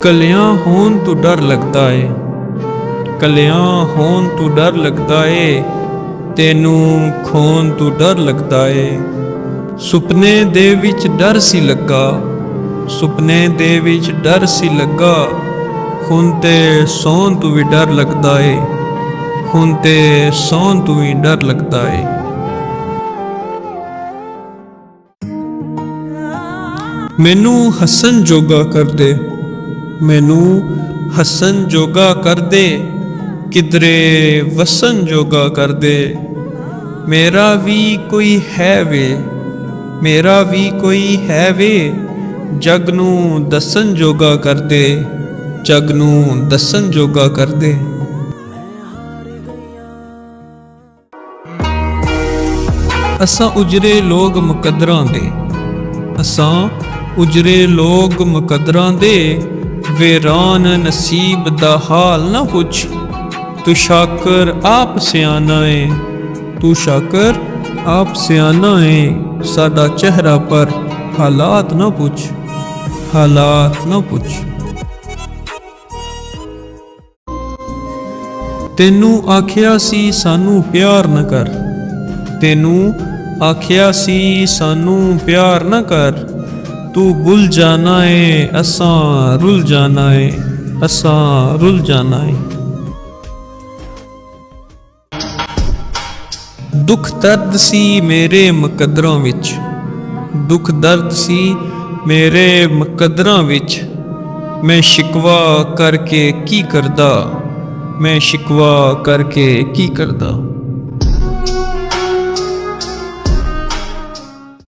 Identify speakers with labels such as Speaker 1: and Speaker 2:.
Speaker 1: कलियां होन तो डर लगदा है, कलियां होन तो डर लगदा है, तेनू खोन तो डर लगदा है। सुपने दे विच डर सी लगा, सुपने दे विच डर सी लगा, हुण ते सौन तो भी डर लगदा है, हुण ते सौन तो भी डर लगदा है। मैनू हसन जोगा कर दे, मैनू हसन जोगा कर दे, किधरे वसन जोगा कर दे। मेरा भी कोई है वे, मेरा भी कोई है वे, जग नू दसन जोगा कर दे, जग नू दसन जोगा कर दे। असां उजरे लोग मुकदरां दे, असां उजरे लोग मुकदरां दे, वीरान नसीब दा हाल ना पुछ। तू शाकर आप सियाना है, तू शाकर आप सियाना है, साडा चेहरा पर हालात ना पुछ, हालात ना पुछ। तेनू आखिया सी सानू प्यार न कर, तेनू आखिया सी सानू प्यार न कर, तू भुल जाना है असां रुल जाना है, असां रुल जाना है। दुख दर्द सी मेरे मुकदरां विच, दुख दर्द सी मेरे मुकदरां विच, मैं शिकवा करके की करदा, मैं शिकवा करके की करदा।